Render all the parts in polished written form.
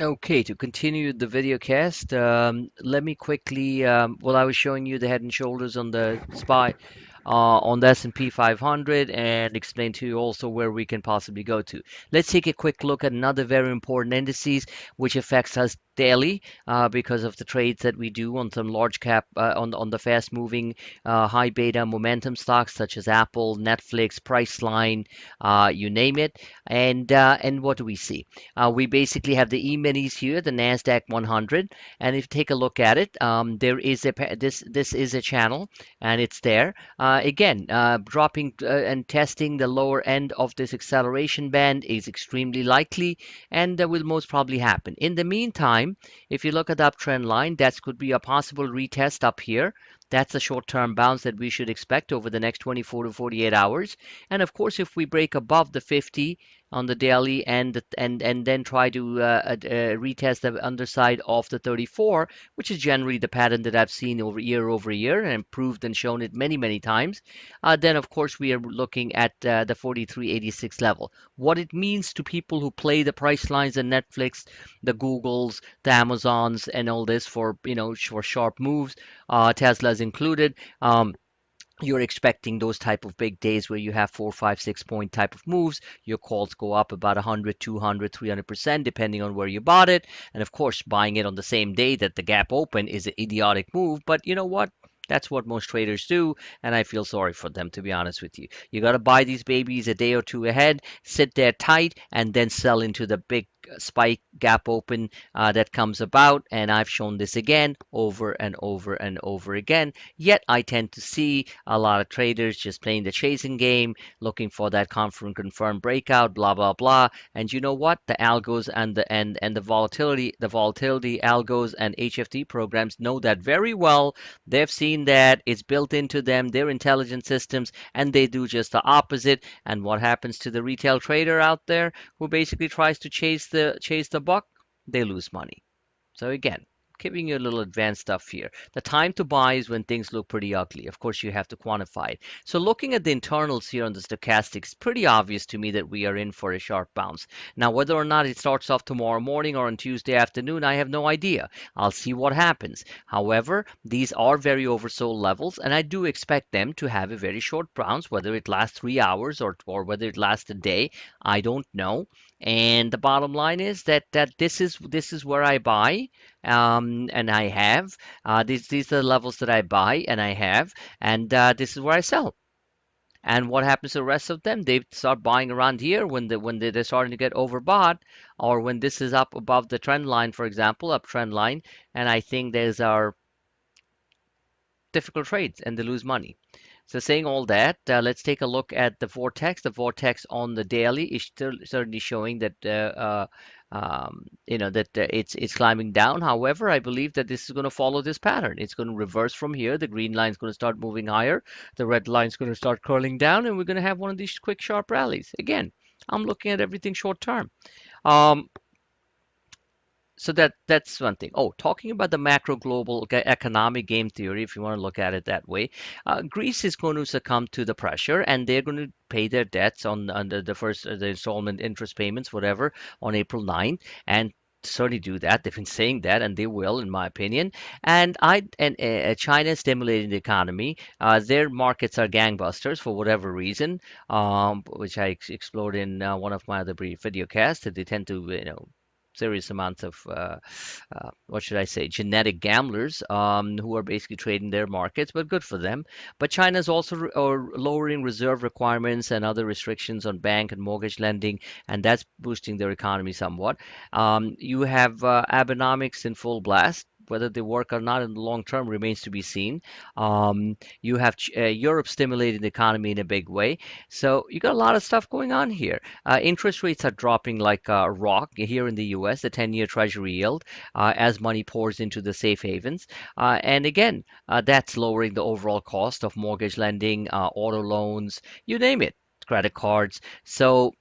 Okay, to continue the video cast, let me quickly, well, I was showing you the head and shoulders on the SPY, on the S&P 500, and explain to you also where we can possibly go to. Let's take a quick look at another very important indices which affects us daily because of the trades that we do on some large cap, on the fast moving, high beta momentum stocks such as Apple, Netflix, Priceline, you name it. And what do we see? We basically have the E-minis here, the NASDAQ 100, and if you take a look at it, there is this is a channel, and it's there. Again, dropping and testing the lower end of this acceleration band is extremely likely, and that will most probably happen. In the meantime, if you look at the uptrend line, that could be a possible retest up here. That's a short-term bounce that we should expect over the next 24 to 48 hours. And of course, if we break above the 50 on the daily and then try to retest the underside of the 34, which is generally the pattern that I've seen over year and proved and shown it many times, then of course we are looking at the 43.86 level. What it means to people who play the price lines and Netflix, the Googles, the Amazons, and all this for for sharp moves, Tesla's included. You're expecting those type of big days where you have 4, 5, 6 point type of moves. Your calls go up about 100, 200, 300% depending on where you bought it. And of course, buying it on the same day that the gap open is an idiotic move. But you know what? That's what most traders do, and I feel sorry for them, to be honest with you. You got to buy these babies a day or two ahead, sit there tight, and then sell into the big spike gap open that comes about. And I've shown this again over and over and over again. Yet I tend to see a lot of traders just playing the chasing game, looking for that confirmed breakout, blah blah blah. And you know what? The algos and the volatility algos and HFT programs know that very well. They've seen that it's built into them, their intelligent systems, and they do just the opposite. And what happens to the retail trader out there who basically tries to chase the buck? They lose money. So again, giving you a little advanced stuff here. The time to buy is when things look pretty ugly. Of course, you have to quantify it. So looking at the internals here on the stochastics, it's pretty obvious to me that we are in for a sharp bounce. Now, whether or not it starts off tomorrow morning or on Tuesday afternoon, I have no idea. I'll see what happens. However, these are very oversold levels, and I do expect them to have a very short bounce, whether it lasts 3 hours or whether it lasts a day. I don't know. And the bottom line is that this is where I buy, and I have. These are the levels that I buy and I have, and this is where I sell. And what happens to the rest of them? They start buying around here when they're starting to get overbought, or when this is up above the trend line, for example, uptrend line. And I think there's our difficult trades, and they lose money. So saying all that, let's take a look at the vortex. The vortex on the daily is still certainly showing that it's climbing down. However, I believe that this is going to follow this pattern. It's going to reverse from here. The green line is going to start moving higher. The red line is going to start curling down, and we're going to have one of these quick, sharp rallies. Again, I'm looking at everything short term. Um, so that's one thing. Oh, talking about the macro global economic game theory, if you want to look at it that way, Greece is going to succumb to the pressure, and they're going to pay their debts on under the first the installment interest payments, whatever, on April 9th, and certainly do that. They've been saying that, and they will, in my opinion. And China is stimulating the economy. Their markets are gangbusters for whatever reason, which I explored in one of my other brief video casts. That they tend to, serious amounts of what should I say, genetic gamblers who are basically trading their markets, but good for them. But China is also lowering reserve requirements and other restrictions on bank and mortgage lending, and that's boosting their economy somewhat. You have Abenomics in full blast. Whether they work or not in the long term remains to be seen. You have Europe stimulating the economy in a big way. So you got a lot of stuff going on here. Interest rates are dropping like a rock here in the US, the 10-year Treasury yield, as money pours into the safe havens. And again, that's lowering the overall cost of mortgage lending, auto loans, you name it, credit cards. So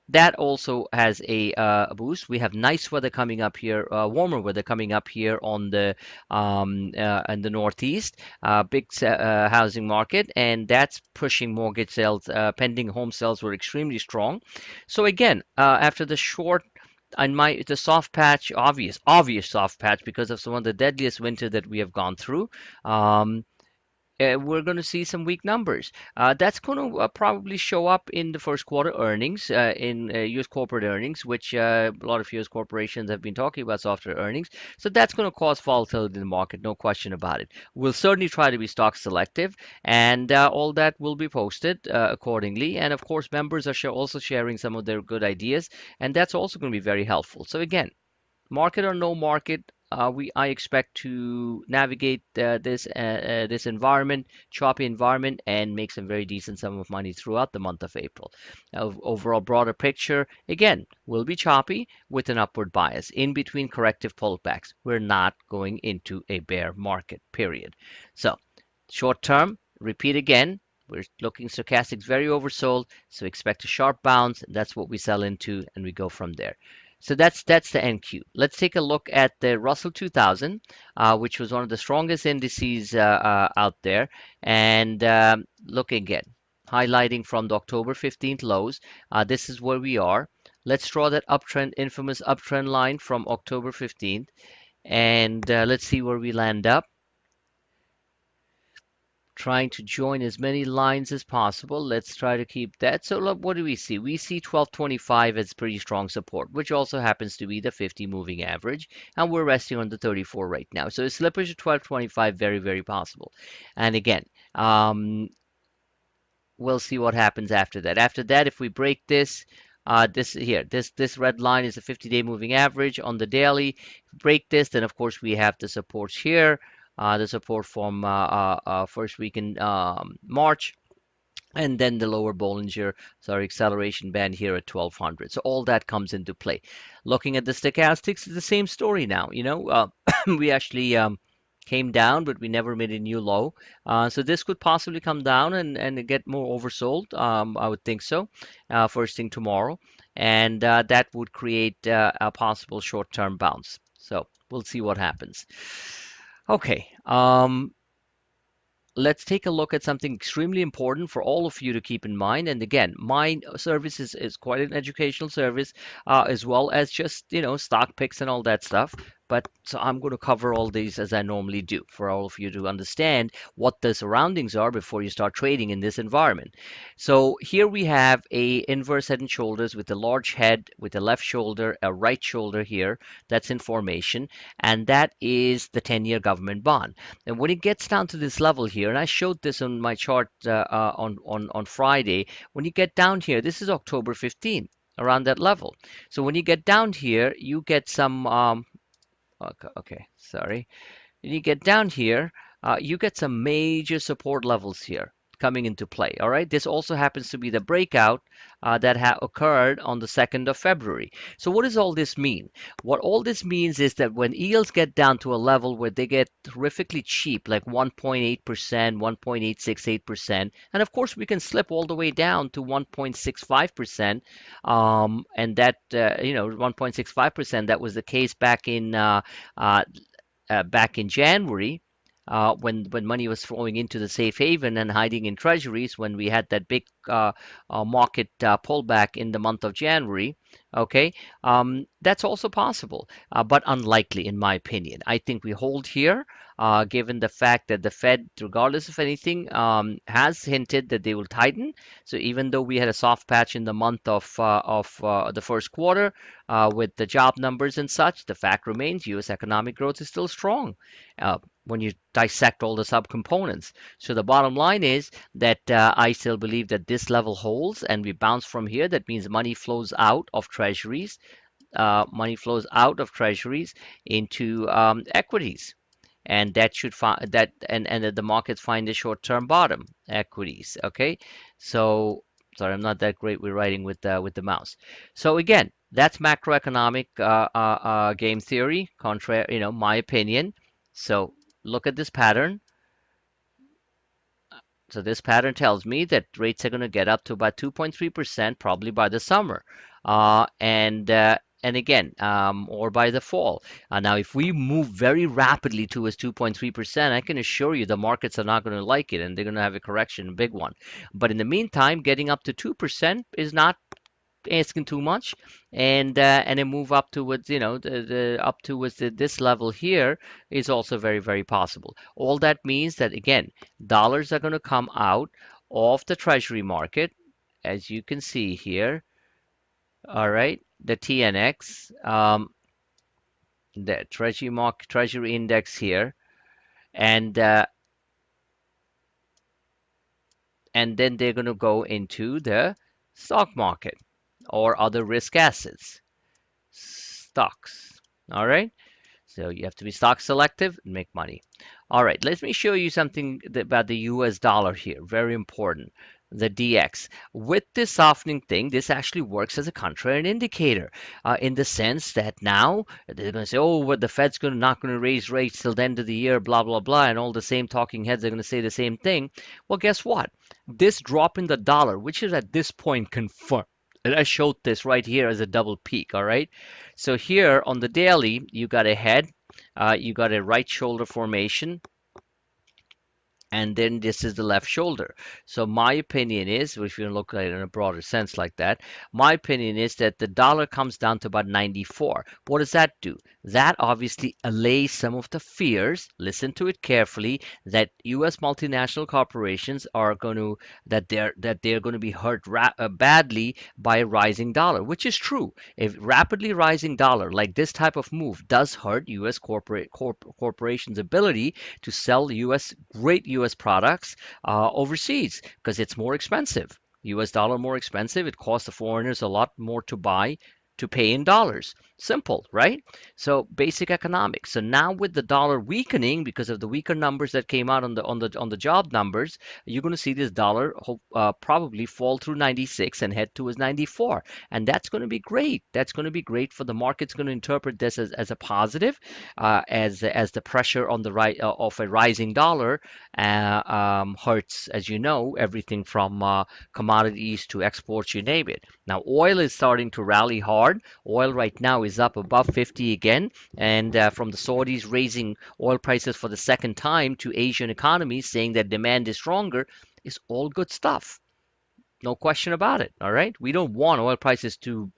that also has a boost. We have nice weather coming up here, warmer weather coming up here on the in the Northeast, big housing market, and that's pushing mortgage sales. Pending home sales were extremely strong. So again, after the short it's a soft patch, obvious soft patch because of some of the deadliest winter that we have gone through. Um, we're going to see some weak numbers. That's going to probably show up in the first quarter earnings, in U.S. corporate earnings, which a lot of U.S. corporations have been talking about softer earnings. So that's going to cause volatility in the market, no question about it. We'll certainly try to be stock selective, and all that will be posted accordingly. And of course, members are also sharing some of their good ideas, and that's also going to be very helpful. So again, market or no market, I expect to navigate this environment, choppy environment, and make some very decent sum of money throughout the month of April. Overall, broader picture again will be choppy with an upward bias in between corrective pullbacks. We're not going into a bear market, period. So short term, repeat again. We're looking stochastics very oversold, so expect a sharp bounce. And that's what we sell into, and we go from there. So that's the NQ. Let's take a look at the Russell 2000, which was one of the strongest indices out there. And look again, highlighting from the October 15th lows. This is where we are. Let's draw that uptrend, infamous uptrend line from October 15th, and let's see where we land up. Trying to join as many lines as possible. Let's try to keep that. So look, what do we see? We see 1225 as pretty strong support, which also happens to be the 50 moving average, and we're resting on the 34 right now. So a slippage of 1225, very, very possible. And again, we'll see what happens after that. After that, if we break this, this red line is a 50-day moving average on the daily. If we break this, then of course we have the supports here, the support from first week in March, and then the lower Bollinger, sorry, acceleration band here at 1200. So all that comes into play. Looking at the stochastics, it's the same story now. We actually came down, but we never made a new low. So this could possibly come down and get more oversold. I would think so, first thing tomorrow. And that would create a possible short-term bounce. So we'll see what happens. Okay. Let's take a look at something extremely important for all of you to keep in mind. And again, my service is quite an educational service, as well as just, stock picks and all that stuff. But so I'm going to cover all these as I normally do for all of you to understand what the surroundings are before you start trading in this environment. So here we have a inverse head and shoulders with a large head, with a left shoulder, a right shoulder here. That's in formation, and that is the 10-year government bond. And when it gets down to this level here, and I showed this on my chart on Friday, when you get down here, this is October 15th, around that level. So when you get down here, you get some, okay, sorry. When you get down here, you get some major support levels here coming into play. All right. This also happens to be the breakout that occurred on the 2nd of February. So what does all this mean? What all this means is that when yields get down to a level where they get terrifically cheap, like 1.8%, 1.868%, and of course we can slip all the way down to 1.65%, and that 1.65%, that was the case uh, back in January, when money was flowing into the safe haven and hiding in treasuries, when we had that big market pullback in the month of January. Okay, that's also possible, but unlikely in my opinion. I think we hold here, given the fact that the Fed, regardless of anything, has hinted that they will tighten. So even though we had a soft patch in the month of the first quarter, with the job numbers and such, the fact remains U.S. economic growth is still strong when you dissect all the subcomponents. So the bottom line is that I still believe that this level holds and we bounce from here. That means money flows out of treasuries. Money flows out of treasuries into equities, and that should find that and that the markets find a short-term bottom, equities. Okay, so sorry, I'm not that great with writing with the mouse. So again, that's macroeconomic game theory, contrary, my opinion. So look at this pattern. So this pattern tells me that rates are going to get up to about 2.3% probably by the summer, and again, or by the fall. Now, if we move very rapidly towards 2.3%, I can assure you the markets are not going to like it, and they're going to have a correction, a big one. But in the meantime, getting up to 2% is not asking too much, and a move up towards, the up towards this level here is also very, very possible. All that means that again, dollars are going to come out of the treasury market, as you can see here. All right, the TNX, the treasury index here, and uh, and then they're going to go into the stock market or other risk assets, stocks. All right. So you have to be stock selective and make money. All right, let me show you something about the US dollar here. Very important. The DX. With this softening thing, this actually works as a contrarian indicator in the sense that now they're going to say, oh, well, the Fed's not going to raise rates till the end of the year, blah, blah, blah, and all the same talking heads are going to say the same thing. Well, guess what? This drop in the dollar, which is at this point confirmed, and I showed this right here as a double peak, all right? So here on the daily, you got a head, you got a right shoulder formation, and then this is the left shoulder. So my opinion is, if you look at it in a broader sense like that, my opinion is that the dollar comes down to about 94. What does that do? That obviously allays some of the fears, listen to it carefully, that US multinational corporations are going to that they're going to be hurt badly by a rising dollar, which is true. A rapidly rising dollar like this type of move does hurt US corporations' ability to sell great US products overseas because it's more expensive. US dollar more expensive. It costs the foreigners a lot more to pay in dollars. Simple, right? So basic economics. So now with the dollar weakening because of the weaker numbers that came out on the job numbers, you're going to see this dollar probably fall through 96 and head towards 94, and that's going to be great. That's going to be great for the market's going to interpret this as a positive, as the pressure on the right of a rising dollar hurts, as you know, everything from commodities to exports, you name it. Now, oil is starting to rally hard. Oil right now is up above 50 again, and from the Saudis raising oil prices for the second time to Asian economies, saying that demand is stronger, is all good stuff. No question about it. All right. We don't want oil prices to,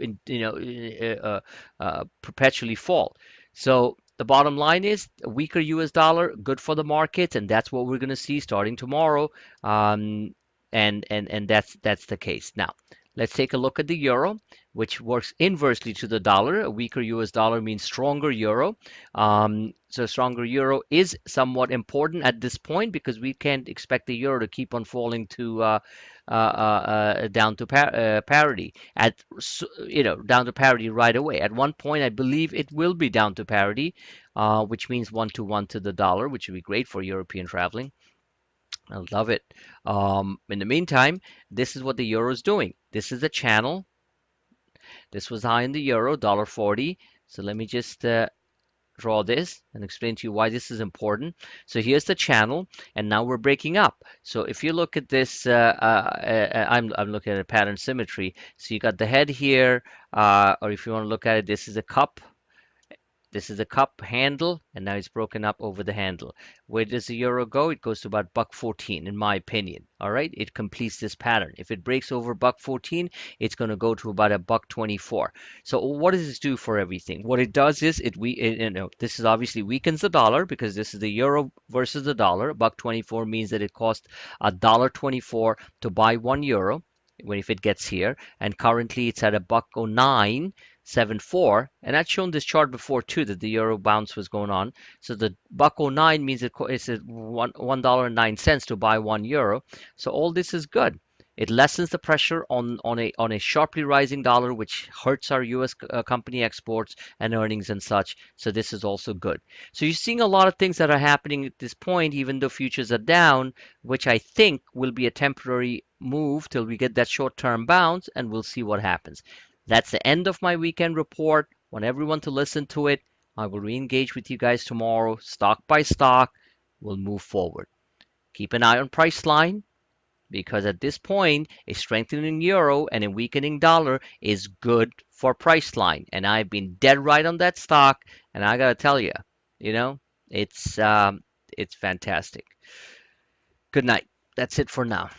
perpetually fall. So the bottom line is a weaker US dollar, good for the markets, and that's what we're going to see starting tomorrow. And that's the case. Now, let's take a look at the euro, which works inversely to the dollar. A weaker US dollar means stronger euro. So stronger euro is somewhat important at this point because we can't expect the euro to keep on falling to down to parity down to parity right away. At one point, I believe it will be down to parity, which means 1 to 1 to the dollar, which would be great for European traveling. I love it. In the meantime, this is what the euro is doing. This is a channel. This was high in the euro, $1.40. So let me just draw this and explain to you why this is important. So here's the channel, and now we're breaking up. So if you look at this, I'm looking at a pattern symmetry. So you got the head here, or if you want to look at it, this is a cup. This is a cup handle, and now it's broken up over the handle. Where does the euro go? It goes to about buck 14, in my opinion. All right, it completes this pattern. If it breaks over buck 14, it's going to go to about a buck 24. So what does this do for everything? What it does is this is obviously weakens the dollar because this is the euro versus the dollar. Buck 24 means that it costs $1.24 to buy 1 euro if it gets here, and currently it's at a buck 09.74, and I'd shown this chart before too that the euro bounce was going on. So the buck 09 means it's at $1.09 to buy 1 euro. So all this is good. It lessens the pressure on a sharply rising dollar, which hurts our U.S. Company exports and earnings and such. So this is also good. So you're seeing a lot of things that are happening at this point, even though futures are down, which I think will be a temporary move till we get that short-term bounce, and we'll see what happens. That's the end of my weekend report. Want everyone to listen to it. I will re-engage with you guys tomorrow, stock by stock. We'll move forward. Keep an eye on Priceline because at this point, a strengthening euro and a weakening dollar is good for Priceline. And I've been dead right on that stock. And I gotta tell you, you know, it's fantastic. Good night. That's it for now.